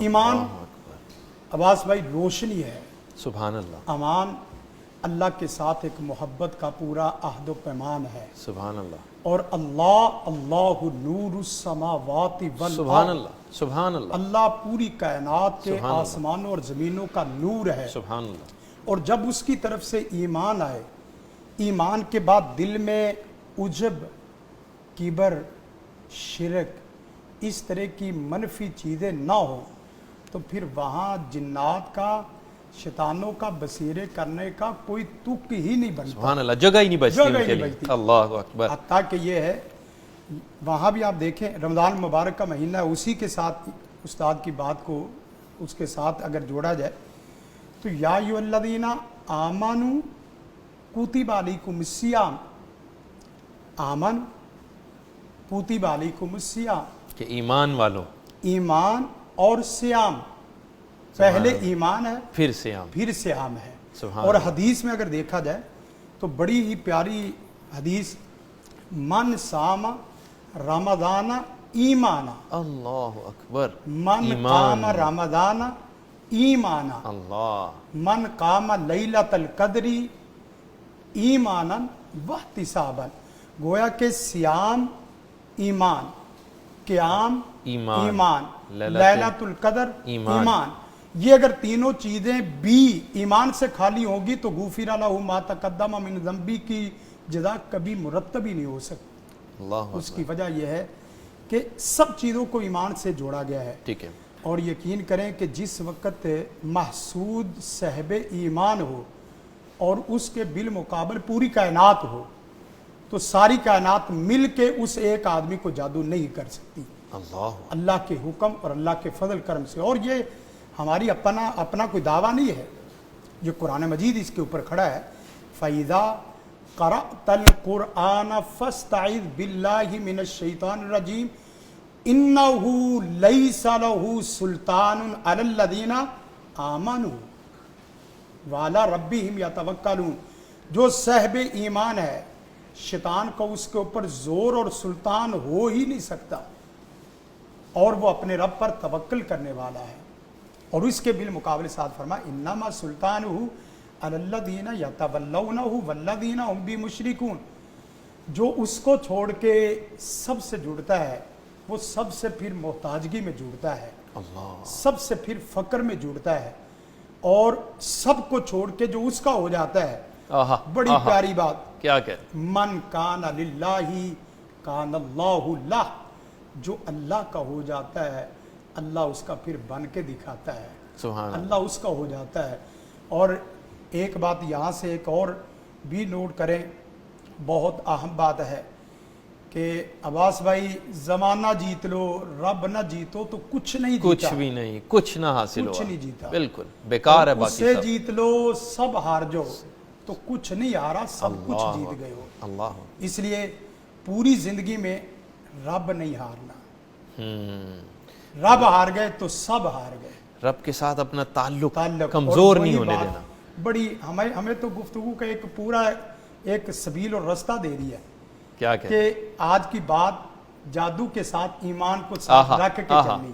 ایمان عباس بھائی روشنی ہے، سبحان اللہ، امان اللہ کے ساتھ ایک محبت کا پورا عہد و پیمان ہے، سبحان اللہ، اور اللہ نور السماوات والارض، سبحان اللہ، سبحان اللہ، اللہ پوری کائنات کے سبحان اللہ، آسمانوں اور زمینوں کا نور ہے۔ سبحان اللہ، اور جب اس کی طرف سے ایمان آئے، ایمان کے بعد دل میں عجب، کبر، شرک، اس طرح کی منفی چیزیں نہ ہو، تو پھر وہاں جنات کا، شیطانوں کا بسیرے کرنے کا کوئی تک ہی نہیں بنتا، سبحان اللہ، جگہ ہی نہیں بچتی ان کے لیے، اللہ اکبر۔ حتیٰ کہ یہ ہے وہاں بھی آپ دیکھیں رمضان مبارک کا مہینہ ہے، اسی کے ساتھ استاد کی بات کو اس کے ساتھ اگر جوڑا جائے تو یا ایھا الذین آمنوا کتب علیکم الصیام، آمن کتب علیکم الصیام، کہ ایمان والوں، ایمان اور صیام، پہلے ایمان ہے پھر سیام، پھر صیام ہے۔ سبحان اور اللہ، حدیث میں اگر دیکھا جائے تو بڑی ہی پیاری حدیث، من صام رمضان ایمانا، اللہ اکبر، من قام رمضان ایمانا، اللہ، من قام لیلۃ القدر ایمانا واحتسابا، گویا کہ صیام ایمان، قیام ایمان، لیلۃ القدر ایمان، یہ اگر تینوں چیزیں بھی ایمان سے خالی ہوگی تو غفر لہ ما تقدم من ذنبہ کی جزا کبھی مرتب ہی نہیں ہو سکتی۔ اللہ اس کی وجہ یہ ہے کہ سب چیزوں کو ایمان سے جوڑا گیا ہے، ٹھیک ہے، اور یقین کریں کہ جس وقت محسود صاحب ایمان ہو اور اس کے بالمقابل پوری کائنات ہو تو ساری کائنات مل کے اس ایک آدمی کو جادو نہیں کر سکتی، اللہ کے حکم اور اللہ کے فضل کرم سے۔ اور یہ ہماری اپنا کوئی دعویٰ نہیں ہے، یہ قرآن مجید اس کے اوپر کھڑا ہے، فَإِذَا قَرَأْتَ الْقُرْآنَ فَاسْتَعِذْ بِاللَّهِ مِنَ الشَّيْطَانِ الرَّجِيمِ إِنَّهُ لَيْسَ لَهُ سُلْطَانٌ عَلَى الَّذِينَ آمَنُوا وَعَلَى رَبِّهِمْ يَتَوَكَّلُونَ، جو صاحب ایمان ہے شیطان کو اس کے اوپر زور اور سلطان ہو ہی نہیں سکتا، اور وہ اپنے رب پر توکل کرنے والا ہے۔ اور اس کے بالمقابل ساتھ فرمایا انما سلطانہ علی الذین یتولونہ والذین هم بہ مشرکون، جو اس کو چھوڑ کے سب سے جڑتا ہے وہ سب سے پھر محتاجگی میں جڑتا ہے، سب سے پھر فقر میں جڑتا ہے، اور سب کو چھوڑ کے جو اس کا ہو جاتا ہے، بڑی پیاری بات، کیا کہ من کان للہ کان اللہ لہ، جو اللہ کا ہو جاتا ہے اللہ اس کا پھر بن کے دکھاتا ہے، سبحان اللہ اس کا ہو جاتا ہے۔ اور ایک بات یہاں سے ایک اور بھی نوٹ کریں، بہت اہم بات ہے کہ عباس بھائی زمانہ جیت لو رب نہ جیتو تو کچھ نہیں جیتا، کچھ بھی نہیں، کچھ نہ حاصل ہوا، کچھ نہیں جیتا، بالکل بیکار ہے، اس باقی سے سب جیت لو سب ہار جو تو کچھ نہیں ہارا، سب کچھ جیت گئے ہو۔ اللہ، اس لیے پوری زندگی میں رب نہیں ہارنا، رب ہار گئے تو سب ہار گئے، رب کے ساتھ اپنا تعلق اور کمزور نہیں وہی ہونے بات دینا۔ بڑی ہمیں تو گفتگو کا ایک پورا ایک سبیل اور رستہ دے دیا کیا کہ آج کی بات جادو کے ساتھ ایمان کو ساتھ رکھ کے چلنی۔